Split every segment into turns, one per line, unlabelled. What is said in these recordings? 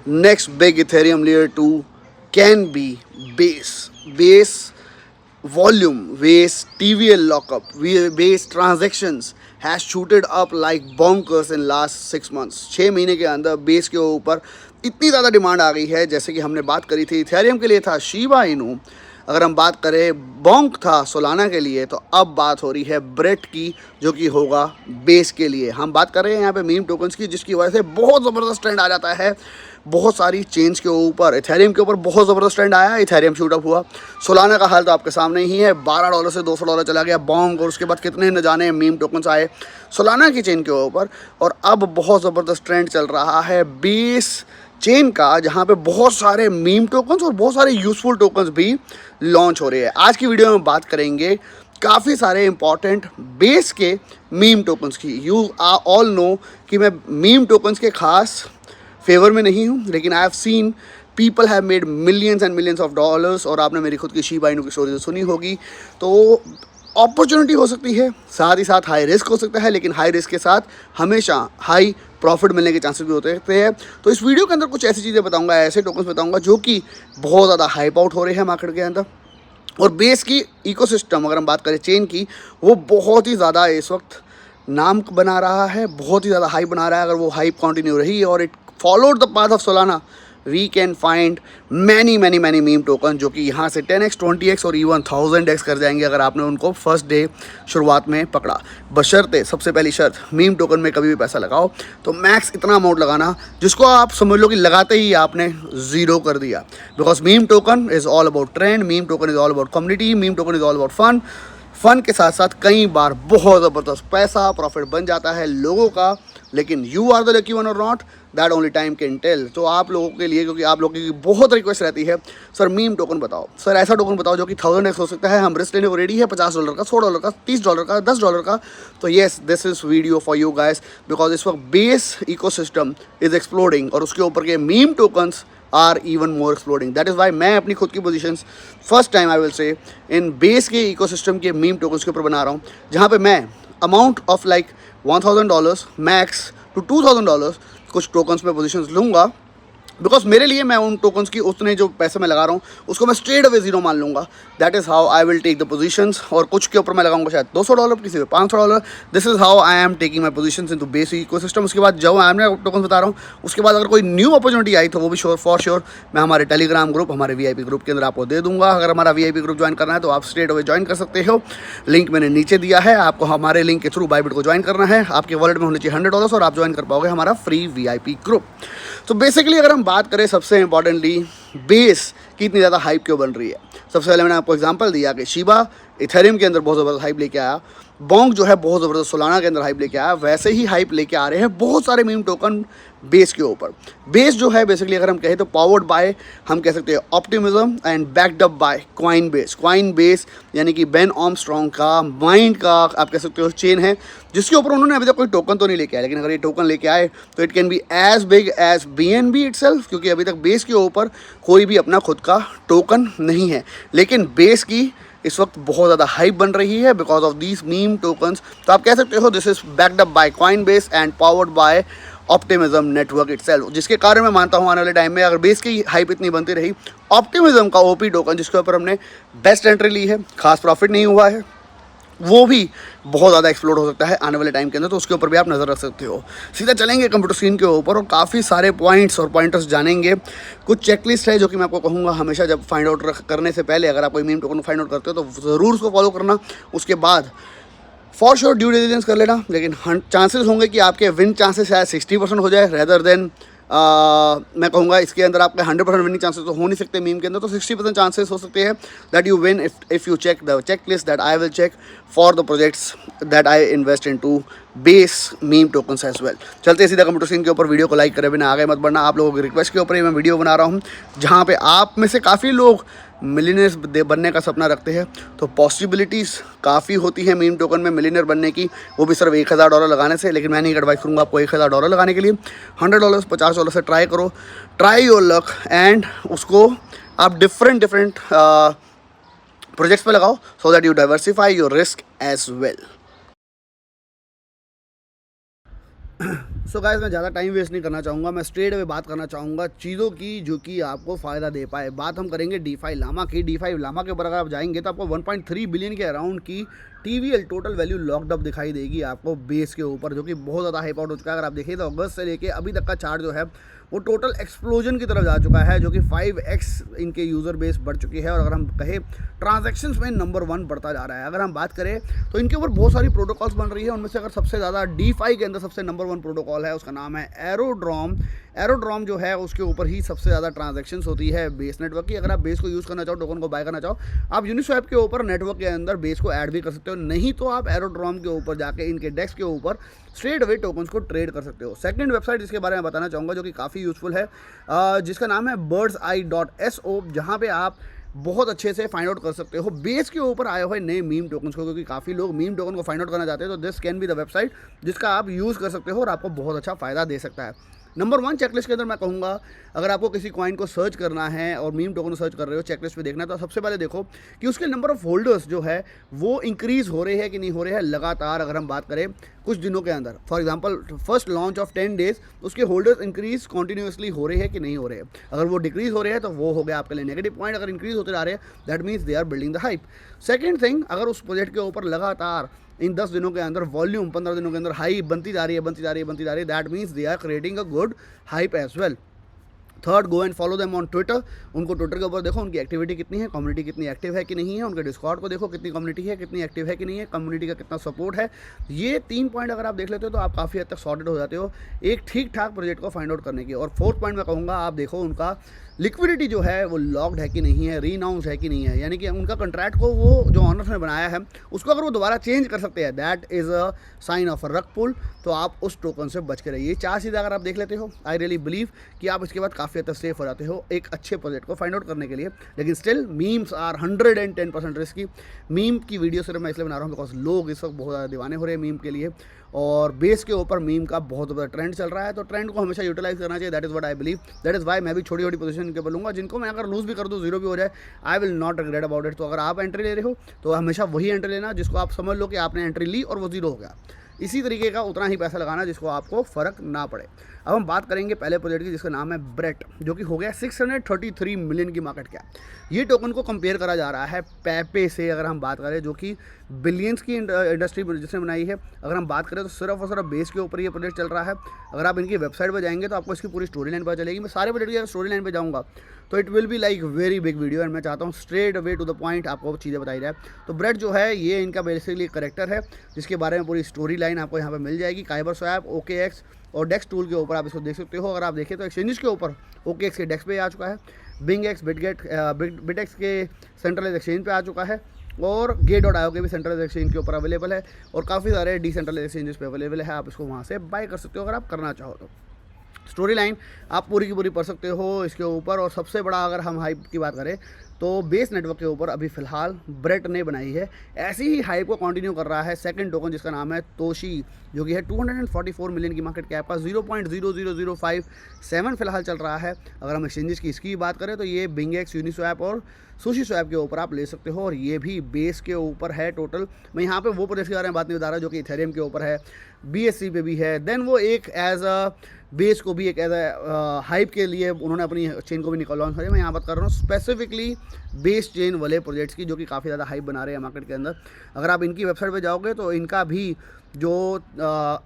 next big Ethereum layer 2 can be Base. Base volume, Base TVL lockup, Base transactions has shooted up like bonkers in last 6 months. 6 महीने के अंदर base के ऊपर इतनी ज़्यादा demand आ गई है. जैसे कि हमने बात करी थी इथेरियम के लिए था शिबा इनू, अगर हम बात करें बॉन्क था सोलाना के लिए, तो अब बात हो रही है ब्रेट की जो कि होगा बेस के लिए. हम बात कर रहे हैं यहाँ पे मीम टोकन्स की, जिसकी वजह से बहुत ज़बरदस्त ट्रेंड आ जाता है बहुत सारी चेंज के ऊपर. इथेरियम के ऊपर बहुत ज़बरदस्ट ट्रेंड आया, इथेरियम शूट अप हुआ. सोलाना का हाल तो आपके सामने ही है, $12 से $200 चला गया बॉन्क, और उसके बाद कितने न जाने मीम टोकन्स आए सोलाना की चेन के ऊपर. और अब बहुत ज़बरदस्त ट्रेंड चल रहा है बेस चेन का, जहाँ पे बहुत सारे मीम टोकन्स और बहुत सारे यूज़फुल टोकन्स भी लॉन्च हो रहे हैं. आज की वीडियो में बात करेंगे काफ़ी सारे इंपॉर्टेंट बेस के मीम टोकन्स की. यू ऑल नो कि मैं मीम टोकन्स के खास फेवर में नहीं हूँ, लेकिन I have seen people have made millions and millions of dollars. और आपने मेरी खुद की शिबा इनू की स्टोरी तो सुनी होगी. तो अपॉर्चुनिटी हो सकती है, साथ ही साथ हाई रिस्क हो सकता है, लेकिन हाई रिस्क के साथ हमेशा हाई प्रॉफिट मिलने के चांसेस भी होते हैं. तो इस वीडियो के अंदर कुछ ऐसी चीज़ें बताऊंगा, ऐसे टोकन्स बताऊंगा जो कि बहुत ज़्यादा हाइप आउट हो रहे हैं मार्केट के अंदर. और बेस की इकोसिस्टम अगर हम बात करें चेन की, वो बहुत ही ज़्यादा इस वक्त नाम बना रहा है, बहुत ही ज़्यादा हाइप बना रहा है. अगर वो हाइप कंटिन्यू रही और it followed the path of Solana, we can find many meme token जो कि यहाँ से 10x 20x और इवन 1000x कर जाएंगे अगर आपने उनको फर्स्ट डे शुरुआत में पकड़ा. बशर्ते, सबसे पहली शर्त, मीम टोकन में कभी भी पैसा लगाओ तो मैक्स इतना अमाउंट लगाना जिसको आप समझ लो कि लगाते ही आपने ज़ीरो कर दिया. Because meme token is all about trend, meme token is all about community, meme token is all about fun के साथ साथ कई बार बहुत ज़बरदस्त पैसा प्रॉफिट बन जाता है लोगों का. लेकिन you are the lucky one or not, that only time can tell. तो आप लोगों के लिए, क्योंकि आप लोगों की बहुत रिक्वेस्ट रहती है, सर मीम टोकन बताओ, सर ऐसा टोकन बताओ जो कि 1000x हो सकता है, हम रिस्क लेने को रेडी है, $50 का, $100 का, $30 का, $10 का. तो yes, this is video for you guys, because इस वक्त बेस इकोसिस्टम इज़ एक्सप्लोडिंग और उसके ऊपर के meme tokens are even more exploding. That is why मैं अपनी खुद की positions first time I will say in base के इकोसिस्टम के मीम टोकन्स के ऊपर बना रहा हूँ, जहाँ पे मैं amount of like $1000 max to $2000 कुछ टोकन्स में पोजीशंस लूँगा. बिकॉज मेरे लिए, मैं उन टोकन्स की उतने जो पैसे मैं लगा रहा हूँ उसको मैं स्ट्रेट अवे जीरो मान लूँगा. That is how I will take the positions. और कुछ के ऊपर मैं लगाऊंगा शायद $200, किसी पे $500. This is how I am taking my positions into base ecosystem. उसके बाद जो मैं टोकन्स बता रहा हूँ, उसके बाद अगर कोई न्यू अपॉर्चुनिटी आई तो वो भी फॉर श्योर मैं हमारे टेलीग्राम ग्रुप, हमारे VIP ग्रुप के अंदर आपको दे दूँगा. अगर हमारा VIP ग्रुप ज्वाइन करना है तो आप स्ट्रेट अवे ज्वाइन कर सकते हो. लिंक मैंने नीचे दिया है, आपको हमारे लिंक के थ्रू बाइबिट को ज्वाइन करना है. आपके वॉलेट में होने चाहिए $100 और आप ज्वाइन कर पाओगे हमारा फ्री VIP ग्रुप. तो बेसिकली अगर हम बात करें सबसे इंपॉर्टेंटली बेस की इतनी ज़्यादा हाइप क्यों बन रही है, सबसे पहले मैंने आपको एग्जांपल दिया कि शिबा इथेरियम के अंदर बहुत ज़बरदस्त हाइप लेके आया, बॉन्क जो है बहुत ज़बरदस्त सोलाना के अंदर हाइप लेके आया. वैसे ही हाइप लेके आ रहे हैं बहुत सारे मीम टोकन बेस के ऊपर. बेस जो है बेसिकली अगर हम कहें तो पावर्ड बाय, हम कह सकते हैं optimism, and backed up by coin base यानी कि बेन आर्मस्ट्रॉन्ग का माइंड का आप कह सकते हो चेन है, जिसके ऊपर उन्होंने अभी तक कोई टोकन तो नहीं लेके आया. लेकिन अगर ये टोकन लेके आए तो it can be as big as BNB itself, क्योंकि अभी तक बेस के ऊपर कोई भी अपना खुद का टोकन नहीं है. लेकिन बेस की इस वक्त बहुत ज़्यादा हाइप बन रही है because of these meme tokens. तो आप कह सकते हो this is backed up by coin base and powered by optimism network itself, जिसके कारण मैं मानता हूँ आने वाले टाइम में अगर बेस की हाइप इतनी बनती रही, ऑप्टिमिज्म का OP टोकन जिसके ऊपर हमने बेस्ट एंट्री ली है, खास प्रॉफिट नहीं हुआ है, वो भी बहुत ज़्यादा एक्सप्लोर हो सकता है आने वाले टाइम के अंदर. तो उसके ऊपर भी आप नज़र रख सकते हो. सीधा चलेंगे कंप्यूटर स्क्रीन के ऊपर और काफ़ी सारे पॉइंट्स और पॉइंटर्स जानेंगे. कुछ चेकलिस्ट है जो कि मैं आपको कहूँगा हमेशा जब फाइंड आउट करने से पहले, अगर आप कोई मीम टोकन फाइंड आउट करते हो तो ज़रूर उसको फॉलो करना. उसके बाद फॉर श्योर ड्यू डिलिजेंस कर लेना. लेकिन चांसेस होंगे कि आपके विन चांसेस शायद 60% हो जाए रेदर देन मैं कहूँगा इसके अंदर आपके 100% विनिंग चांसेस तो हो नहीं सकते मीम के अंदर. तो 60% चांसेस हो सकते हैं that you win if you check the check list that I will check for the projects that I invest in to base meme tokens as well. चलते सीधा कंप्यूटर स्क्रीन के ऊपर. वीडियो को लाइक करे बिना आगे मत बढ़ना. आप लोगों की रिक्वेस्ट के ऊपर ही मैं वीडियो बना रहा हूँ, जहाँ पे आप में से काफ़ी लोग मिलियनर्स बनने का सपना रखते हैं. तो पॉसिबिलिटीज़ काफ़ी होती है मीम टोकन में मिलियनर बनने की, वो भी सिर्फ $1000 लगाने से. लेकिन मैं नहीं एडवाइस करूँगा आपको $1000 लगाने के लिए. $100 $50 से ट्राई करो, ट्राई योर लक, एंड उसको आप डिफरेंट प्रोजेक्ट्स पे लगाओ so that you diversify your risk as well. So guys, मैं ज़्यादा टाइम वेस्ट नहीं करना चाहूँगा, मैं स्ट्रेट अवे बात करना चाहूँगा चीज़ों की जो कि आपको फ़ायदा दे पाए। बात हम करेंगे DeFi लामा की। DeFi लामा के ऊपर अगर आप जाएंगे तो आपको 1.3 बिलियन के अराउंड की TVL total value locked up दिखाई देगी आपको बेस के ऊपर, जो कि बहुत ज़्यादा हाइप आउट हो चुका है। अगर आप देखिए तो अगस्त से लेके अभी तक का चार्ट जो है वो टोटल एक्सप्लोजन की तरफ जा चुका है, जो कि 5x इनके यूज़र बेस बढ़ चुकी है। और अगर हम कहें ट्रांजैक्शंस में नंबर 1 बढ़ता जा रहा है। अगर हम बात करें तो इनके ऊपर बहुत सारी प्रोटोकॉल्स बन रही है, उनमें से अगर सबसे ज़्यादा DeFi के अंदर सबसे नंबर 1 प्रोटोकॉल है, उसका नाम है एरोड्रॉम। एरोड्रॉम जो है उसके ऊपर ही सबसे ज़्यादा ट्रांजैक्शंस होती है बेस नेटवर्क की। अगर आप बेस को यूज़ करना चाहो, टोकन को बाय करना चाहो, आप यूनिस्वैप के ऊपर नेटवर्क के अंदर बेस को ऐड भी कर सकते हो, नहीं तो आप एरोड्रॉम के ऊपर जाके इनके डेस्क के ऊपर स्ट्रेट अवे टोकन्स को ट्रेड कर सकते हो। सेकंड वेबसाइट जिसके बारे में बताना चाहूँगा जो कि काफ़ी यूज़फुल है, जिसका नाम है birdseye.so, जहाँ पे आप बहुत अच्छे से फाइंड आउट कर सकते हो बेस के ऊपर आए हुए नए मीम टोकन्स को, क्योंकि काफ़ी लोग मीम टोकन को फाइंड आउट करना चाहते हैं। तो this can be the website जिसका आप यूज़ कर सकते हो और आपको बहुत अच्छा फ़ायदा दे सकता है। नंबर 1 चेकलिस्ट के अंदर मैं कहूँगा, अगर आपको किसी कॉइन को सर्च करना है और मीम टोकन को सर्च कर रहे हो, चेकलिस्ट पे देखना है, तो सबसे पहले देखो कि उसके नंबर ऑफ होल्डर्स जो है वो इंक्रीज़ हो रहे हैं कि नहीं हो रहे हैं लगातार। अगर हम बात करें कुछ दिनों के अंदर, for example first launch of 10 days, उसके होल्डर्स इंक्रीज़ कॉन्टिन्यूसली हो रहे हैं कि नहीं हो रहे हैं। अगर वो डिक्रीज़ हो रहे हैं तो वो हो गया आपके लिए नेगेटिव पॉइंट। अगर इंक्रीज़ होते जा रहे हैं, that means they are building the hype. Second thing, अगर उस प्रोजेक्ट के ऊपर लगातार इन 10 दिनों के अंदर वॉल्यूम 15 दिनों के अंदर हाई बनती जा रही है, that means they are creating a good hype as well. Third, go and follow them on Twitter. उनको ट्विटर के ऊपर देखो उनकी एक्टिविटी कितनी है, कम्युनिटी कितनी एक्टिव है कि नहीं है, उनके डिस्कॉर्ड को देखो कितनी कम्युनिटी है, कितनी एक्टिव है कि नहीं है, कम्युनिटी का कितना सपोर्ट है। ये 3 पॉइंट अगर आप देख लेते हो तो आप काफ़ी हद तक सॉर्टेड हो जाते हो एक ठीक ठाक प्रोजेक्ट को फाइंड आउट करने की। और फोर्थ पॉइंट मैं कहूँगा, आप देखो उनका लिक्विडिटी जो है वो लॉक्ड है कि नहीं है, रीनाउंस है कि नहीं है, यानी कि उनका कॉन्ट्रैक्ट को वो जो ऑनर्स ने बनाया है उसको अगर वो दोबारा चेंज कर सकते हैं, that is a sign of a rug pull. तो आप उस टोकन से बच के रहिए। 4 चीज़ें अगर आप देख लेते हो, आई रियली बिलीव कि आप इसके बाद काफ़ी हद तक सेफ हो जाते हो एक अच्छे प्रोजेक्ट को फाइंड आउट करने के लिए। लेकिन still memes are 110% risky. Meme की वीडियो सिर्फ मैं इसलिए बना रहा हूँ बिकॉज लोग इस वक्त बहुत ज़्यादा दीवाने हो रहे हैं मीम के लिए, और बेस के ऊपर मीम का बहुत बड़ा ट्रेंड चल रहा है। तो ट्रेंड को हमेशा यूटिलाइज करना चाहिए, that is what I believe. That is why मैं भी छोटी छोटी पोजीशन के बोलूँगा, जिनको मैं अगर लूज़ भी कर दूँ, जीरो भी हो जाए, I will not regret about it. तो अगर आप एंट्री ले रहे हो तो हमेशा वही एंट्री लेना जिसको आप समझ लो कि आपने एंट्री ली और वो जीरो हो गया। इसी तरीके का उतना ही पैसा लगाना जिसको आपको फ़र्क ना पड़े। अब हम बात करेंगे पहले प्रोजेक्ट की जिसका नाम है ब्रेट, जो कि हो गया 633 मिलियन की मार्केट कैप। ये टोकन को कंपेयर करा जा रहा है पेपे से, अगर हम बात करें, जो कि बिलियंस की इंडस्ट्री जिसने बनाई है। अगर हम बात करें तो सिर्फ और सिर्फ बेस के ऊपर ये प्रोजेक्ट चल रहा है। अगर आप इनकी वेबसाइट पर जाएंगे तो आपको इसकी पूरी स्टोरी लाइन पता चलेगी। मैं सारे प्रोजेक्ट की स्टोरी लाइन पर जाऊँगा तो it will be like very big video, and मैं चाहता हूँ straight away to the point आपको चीज़ें बताई जाए। तो ब्रेट जो है ये इनका बेसिकली करेक्टर है जिसके बारे में पूरी स्टोरी लाइन आपको यहाँ पर मिल जाएगी। काइबर स्वैप, OKX और डेक्स टूल के ऊपर आप इसको देख सकते हो। अगर आप देखें तो एक्सचेंजेस के ऊपर OKX के डेक्स पे आ चुका है, बिंगएक्स, बिटेक्स के सेंट्रलाइज एक्सचेंज पे आ चुका है, और Gate.io के भी सेंट्रलाइज एक्सचेंज के ऊपर अवेलेबल है, और काफ़ी सारे डिसेंट्रलाइज एक्सचेंजेस पे अवेलेबल है। आप इसको वहाँ से बाय कर सकते हो अगर आप करना चाहो तो। स्टोरी लाइन आप पूरी की पूरी पढ़ सकते हो इसके ऊपर। और सबसे बड़ा अगर हम हाइप की बात करें तो बेस नेटवर्क के ऊपर अभी फ़िलहाल ब्रेट ने बनाई है, ऐसी ही हाइप को कंटिन्यू कर रहा है सेकंड टोकन जिसका नाम है तोशी, जो कि है 244 मिलियन की मार्केट कैप का, 0.00057 फिलहाल चल रहा है। अगर हम एक्सचेंजेस की इसकी बात करें तो ये बिंगएक्स, यूनिस्वैप और सुशी स्वैप के ऊपर आप ले सकते हो, और ये भी बेस के ऊपर है टोटल। मैं यहाँ पे वो प्रोजेक्ट के बारे में बात नहीं बता रहा जो कि इथेरियम के ऊपर है, BSC पे भी है। देन वो एक एज अ बेस को भी एक एज अ हाइप के लिए उन्होंने अपनी चेन को भी लॉन्च किया। मैं यहाँ बात कर रहा हूँ स्पेसिफिकली बेस चेन वाले प्रोजेक्ट्स की, जो कि काफ़ी ज़्यादा हाइप बना रहे हैं मार्केट के अंदर। अगर आप इनकी वेबसाइट पे जाओगे तो इनका भी जो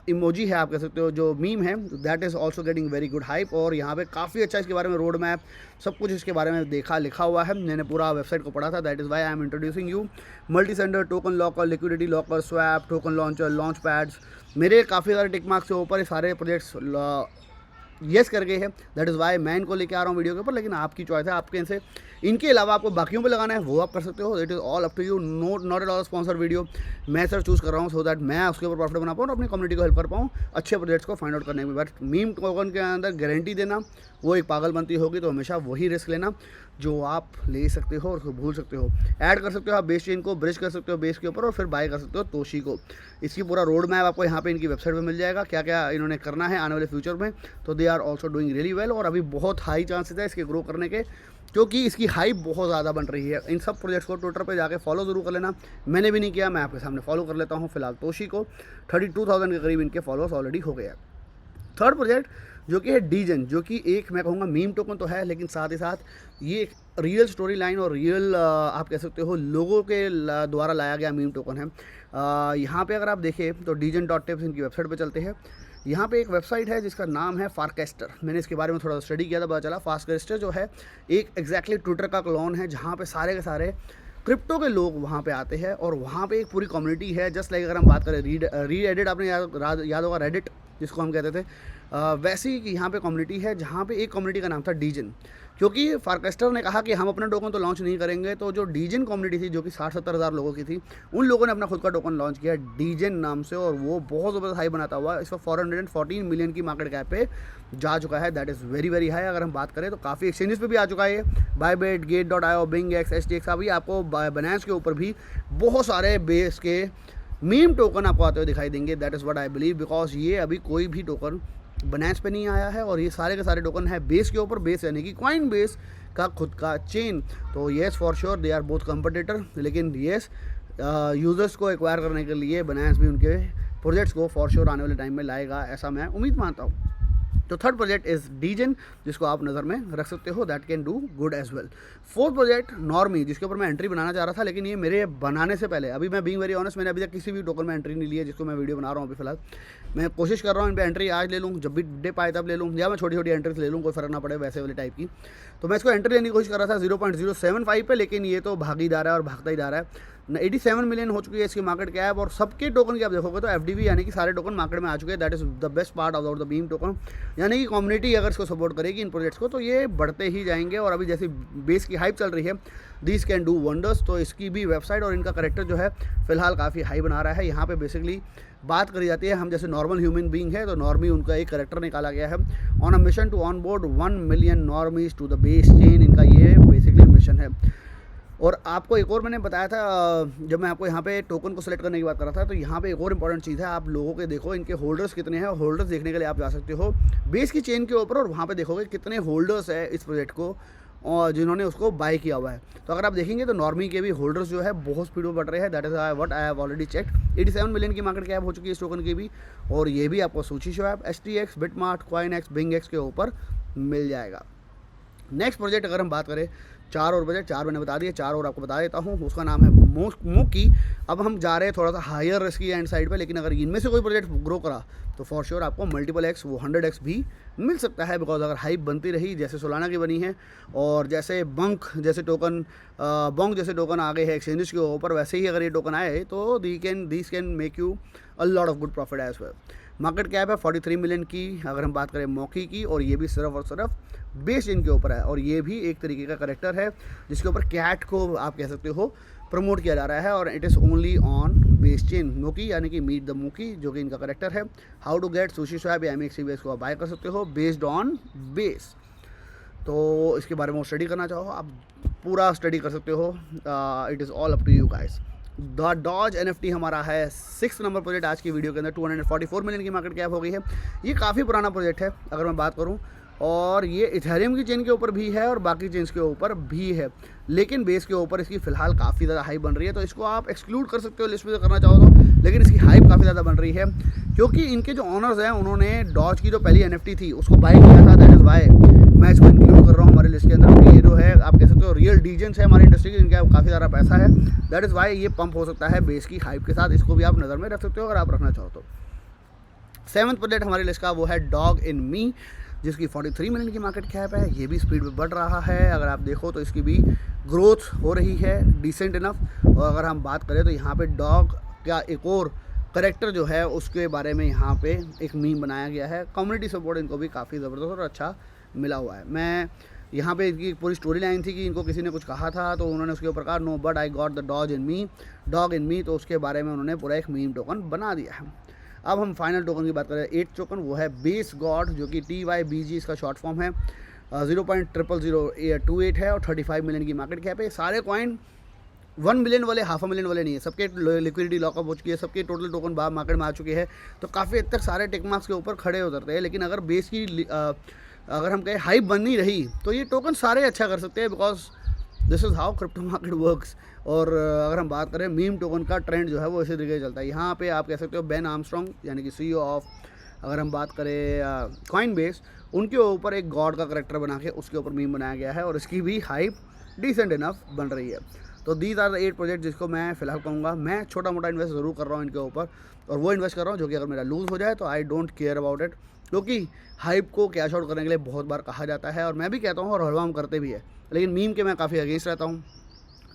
इमोजी है, आप कह सकते हो जो मीम है, that is also getting very good hype. और यहाँ पे काफ़ी अच्छा इसके बारे में रोड मैप सब कुछ इसके बारे में देखा लिखा हुआ है, मैंने पूरा वेबसाइट को पढ़ा था। That is Y I am introducing you. Multi sender, token locker, liquidity locker, swap, token launcher, launch pads, मेरे काफ़ी सारे टिक मार्क्स के ऊपर ये सारे प्रोजेक्ट्स येस कर गए हैं। दैट इज़ वाई मैं इनको लेके आ रहा हूँ वीडियो के ऊपर, लेकिन आपकी चॉइस है, आपके इनसे इनके अलावा आपको बाकियों पे लगाना है वो आप कर सकते हो। It is all up to you, not at all sponsor video. मैं सर चूज़ कर रहा हूँ सो दैट मैं उसके ऊपर प्रॉफिट बना पाऊँ और अपनी कम्युनिटी को हेल्प कर पाऊँ अच्छे प्रोजेक्ट्स को फाइंड आउट करने में। बट मीम टोकन के अंदर गारंटी देना वो एक पागलपंती होगी, तो हमेशा वही रिस्क लेना जो आप ले सकते हो और उसको भूल सकते हो। ऐड कर सकते हो आप बेस चेन को, ब्रिज कर सकते हो बेस के ऊपर, और फिर बाय कर सकते हो तोशी को। इसकी पूरा रोड मैप आपको यहाँ पे इनकी वेबसाइट पे मिल जाएगा, क्या क्या इन्होंने करना है आने वाले फ्यूचर में। तो they are also doing really well, और अभी बहुत हाई चांसेस है इसके ग्रो करने के, क्योंकि इसकी हाइप बहुत ज़्यादा बन रही है। इन सब प्रोजेक्ट्स को ट्विटर पे जाके फॉलो ज़रूर कर लेना, मैंने भी नहीं किया, मैं आपके सामने फॉलो कर लेता हूँ। फिलहाल तोशी को 32,000 के करीब इनके फॉलोअर्स ऑलरेडी हो गए हैं। थर्ड प्रोजेक्ट जो कि है डीजन, जो कि एक मैं कहूँगा मीम टोकन तो है, लेकिन साथ ही साथ ये एक रियल स्टोरी लाइन और रियल आप कह सकते हो लोगों के द्वारा लाया गया मीम टोकन है। यहाँ पे अगर आप देखें तो degen.tips इनकी वेबसाइट पे चलते हैं। यहाँ पे एक वेबसाइट है जिसका नाम है फारकेस्टर। मैंने इसके बारे में थोड़ा स्टडी किया था, पता चला फारकेस्टर जो है एक एग्जैक्टली ट्विटर का क्लोन है, जहाँ पे सारे के सारे क्रिप्टो के लोग वहाँ पे आते हैं और वहाँ पे एक पूरी कम्युनिटी है। जस्ट लाइक अगर हम बात करें रीड आपने याद होगा रेडिट जिसको हम कहते थे, वैसे ही यहाँ पे कम्युनिटी है, जहाँ पे एक कम्युनिटी का नाम था डीजन। क्योंकि फारकेस्टर ने कहा कि हम अपना टोकन तो लॉन्च नहीं करेंगे, तो जो डीजन कम्युनिटी थी जो कि 60-70 हज़ार लोगों की थी, उन लोगों ने अपना खुद का टोकन लॉन्च किया डीजन नाम से, और वो बहुत ज़बरदस्त हाई बनाता हुआ इस वक्त 414 मिलियन की मार्केट कैप पे जा चुका है। That is very very high. अगर हम बात करें तो काफ़ी एक्सचेंजेस पे भी आ चुका है ये, बायबिट, गेट.io, बिंगएक्स, HTX, अभी आपको बाइनेंस के ऊपर भी बहुत सारे बेस के मीम टोकन आपको आते हुए दिखाई देंगे। That is what I believe, because ये अभी कोई भी टोकन बाइनेंस पे नहीं आया है और ये सारे के सारे टोकन है बेस के ऊपर, बेस यानी कि कॉइन बेस का खुद का चेन। तो yes for sure they are both competitor, लेकिन येस यूज़र्स को एक्वायर करने के लिए बाइनेंस भी उनके प्रोजेक्ट्स को फॉर श्योर आने वाले टाइम में लाएगा, ऐसा मैं उम्मीद मानता हूँ। तो थर्ड प्रोजेक्ट इज़ डीजन, जिसको आप नज़र में रख सकते हो, that can do good as well. Fourth project normie, जिसके ऊपर मैं एंट्री बनाना चाह रहा था, लेकिन ये मेरे बनाने से पहले, अभी मैं बीइंग वेरी ऑनेस्ट, मैंने अभी तक किसी भी टोकन में एंट्री नहीं ली है जिसको मैं वीडियो बना रहा हूँ अभी फिलहाल। मैं कोशिश कर रहा हूँ इन पर एंट्री आज ले लूँ, जब भी डे पाए तब ले लूँ, या मैं छोटी छोटी एंट्रीज ले लूँ, कोई फर्क ना पड़े वैसे वाले टाइप की। तो मैं इसको एंट्री लेने की कोशिश कर रहा था 0.075 पे, लेकिन ये तो भाग ही जा रहा है और भागता ही जा रहा है। 87 मिलियन हो चुकी है इसकी मार्केट कैप, और सबके टोकन की आप देखोगे तो FDV यानी कि सारे टोकन मार्केट में आ चुके हैं। That is the best part of the beam token, यानी कि कम्युनिटी अगर इसको सपोर्ट करेगी इन प्रोजेक्ट्स को तो ये बढ़ते ही जाएंगे। और अभी जैसी बेस की हाइप चल रही है, दिस कैन डू वंडर्स। तो इसकी भी वेबसाइट और इनका करेक्टर जो है फिलहाल काफ़ी हाई बना रहा है। यहाँ पे बेसिकली बात करी जाती है, हम जैसे नॉर्मल ह्यूमन बीइंग है तो नॉर्मी उनका एक करेक्टर निकाला गया है। On a mission to on board 1 million normies to the base chain, इनका ये बेसिकली मिशन है। और आपको एक और मैंने बताया था जब मैं आपको यहाँ पे टोकन को सिलेक्ट करने की बात कर रहा था, तो यहाँ पे एक और इंपॉर्टेंट चीज़ है, आप लोगों के देखो इनके होल्डर्स कितने हैं। होल्डर्स देखने के लिए आप जा सकते हो बेस की चेन के ऊपर, और वहाँ पे देखोगे कितने होल्डर्स है इस प्रोजेक्ट को और जिन्होंने उसको बाय किया हुआ है। तो अगर आप देखेंगे तो नॉर्मी के भी होल्डर्स जो है बहुत स्पीड में बढ़ रहे हैं। That is what I have already checked. 87 million की मार्केट कैप हो चुकी है इस टोकन की भी, और ये भी आपको सूची शो ऐप, HTX, बिटमार्ट, कॉइनएक्स, बिंगएक्स के ऊपर मिल जाएगा। नेक्स्ट प्रोजेक्ट अगर हम बात करें, 4 और प्रोजेक्ट, 4 मैंने बता दिए, 4 और आपको बता देता हूँ। उसका नाम है मोकी। अब हम जा रहे हैं थोड़ा सा हायर रिस्क की एंड साइड पे, लेकिन अगर इनमें से कोई प्रोजेक्ट ग्रो करा तो फॉर श्योर आपको मल्टीपल एक्स, वो 100x भी मिल सकता है। बिकॉज अगर हाइप बनती रही जैसे सोलाना की बनी है, और जैसे बंक जैसे टोकन आ गए हैं एक्सचेंजेस के ऊपर, वैसे ही अगर ये टोकन आए तो this can make you a lot of good profit as well. Market cap है 43 मिलियन की अगर हम बात करें मौकी की, और ये भी सिर्फ और सिर्फ बेस इनके ऊपर है। और ये भी एक तरीके का करेक्टर है जिसके ऊपर कैट को आप कह सकते हो प्रमोट किया जा रहा है, और it is only on base chain मोकी, यानी कि मीट द मोकी जो कि इनका करेक्टर है। How to get sushi swap या MXC बेस को आप बाय कर सकते हो बेस्ड ऑन बेस। तो इसके बारे में वो स्टडी करना चाहो आप पूरा स्टडी कर सकते हो, it is all up to you guys. The doge NFT हमारा है 6 नंबर प्रोजेक्ट आज की वीडियो के अंदर। 244 मिलियन की मार्केट कैप हो गई है। ये काफ़ी पुराना प्रोजेक्ट है अगर मैं बात करूँ, और ये इथेरियम की चेन के ऊपर भी है और बाकी चेन्स के ऊपर भी है, लेकिन बेस के ऊपर इसकी फ़िलहाल काफ़ी ज़्यादा हाइप बन रही है। तो इसको आप एक्सक्लूड कर सकते हो लिस्ट में करना चाहो तो, लेकिन इसकी हाइप काफ़ी ज़्यादा बन रही है क्योंकि इनके जो ऑनर्स हैं उन्होंने डॉज की जो पहली NFT थी उसको बाय किया था। दैट इज़ वाई मैं इसको इंक्लूड कर रहा हूँ हमारे लिस्ट के अंदर, क्योंकि ये जो है आप कह सकते हो रियल डीजेंस है हमारी इंडस्ट्री के, इनका काफ़ी ज़्यादा पैसा है। दैट इज़ वाई ये पंप हो सकता है बेस की हाइप के साथ। इसको भी आप नज़र में रख सकते हो अगर आप रखना चाहो तो। 7th प्रोजेक्ट हमारी लिस्ट का वो है डॉग इन मी, जिसकी 43 मिलियन की मार्केट कैप है। ये भी स्पीड में बढ़ रहा है, अगर आप देखो तो इसकी भी ग्रोथ हो रही है डिसेंट इनफ। और अगर हम बात करें तो यहाँ पे डॉग का एक और करेक्टर जो है उसके बारे में यहाँ पे एक मीम बनाया गया है। कम्युनिटी सपोर्ट इनको भी काफ़ी ज़बरदस्त और अच्छा मिला हुआ है। मैं यहाँ पे इनकी पूरी स्टोरी लाइन थी कि इनको किसी ने कुछ कहा था तो उन्होंने उसके ऊपर कहा no but I got the dog in me, तो उसके बारे में उन्होंने पूरा एक मीम टोकन बना दिया है। अब हम फाइनल टोकन की बात करें, 8th टोकन वो है बेस गॉड, जो कि TYBG इसका शॉर्ट फॉर्म है। 0.00028 है और 35 मिलियन की मार्केट कैप है। सारे कॉइन 1 मिलियन वाले, 500 मिलियन वाले नहीं है, सबके लिक्विडिटी लॉकअप हो चुकी है, सबके टोटल टोकन बाहर मार्केट में आ चुके हैं। तो काफ़ी हद तक सारे टेक मार्क्स के ऊपर खड़े उतरते हैं, लेकिन अगर बेस की अगर हम कहें हाइप बननी रही तो ये टोकन सारे अच्छा कर सकते हैं, because this is how crypto market works. और अगर हम बात करें मीम टोकन का ट्रेंड जो है वो इसी तरीके से चलता है। यहाँ पे आप कह सकते हो बेन आर्मस्ट्रॉन्ग यानी कि CEO ऑफ अगर हम बात करें कॉइन बेस, उनके ऊपर एक गॉड का करेक्टर बना के उसके ऊपर मीम बनाया गया है और इसकी भी हाइप डिसेंट इनफ बन रही है। तो दीज आर द 8 प्रोजेक्ट जिसको मैं फिलहाल कहूँगा। मैं छोटा मोटा इन्वेस्ट ज़रूर कर रहा हूँ इनके ऊपर, और वो इन्वेस्ट कर रहा हूँ जो कि अगर मेरा लूज़ हो जाए तो I don't care about it, क्योंकि हाइप को कैश आउट करने के लिए बहुत बार कहा जाता है और मैं भी कहता हूँ और हलवा हम करते भी है, लेकिन मीम के मैं काफ़ी अगेंस्ट रहता हूँ।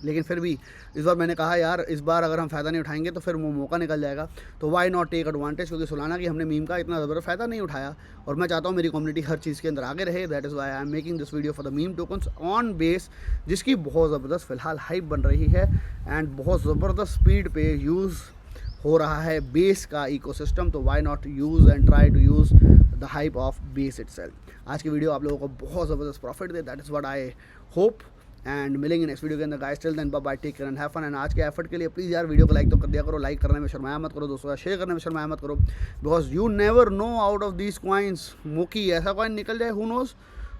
लेकिन फिर भी इस बार मैंने कहा यार इस बार अगर हम फ़ायदा नहीं उठाएंगे तो फिर वो मौका निकल जाएगा, तो वाई नॉट टेक एडवांटेज, क्योंकि सोलाना की हमने मीम का इतना ज़बरदस्त फ़ायदा नहीं उठाया और मैं चाहता हूँ मेरी कम्युनिटी हर चीज़ के अंदर आगे रहे। That is Y I am making this video for the meme tokens on base, जिसकी बहुत ज़बरदस्त फ़िलहाल हाइप बन रही है एंड बहुत ज़बरदस्त स्पीड पे यूज़ हो रहा है बेस का इकोसिस्टम। तो why not use and try to use the hype of base itself. आज की वीडियो आप लोगों को बहुत ज़बरदस्त प्रॉफिट दे, that is what I hope, and मिलेंगे नेक्स्ट वीडियो के अंदर guys. Till then bye bye, take care and have fun. And आज के एफर्ट के लिए प्लीज़ यार वीडियो को लाइक तो कर दिया करो, लाइक करने में शर्माया मत करो, दोस्तों शेयर करने में शर्माया मत करो, because you never know out of these coins मोकी ऐसा कॉइन निकल जाए, हु नोज़,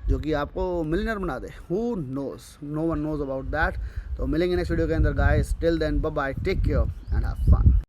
जो कि आपको मिलियनर बना दे, who knows, no one knows about that. तो मिलेंगे नेक्स्ट वीडियो के अंदर guys. Till then bye bye, take care and have fun.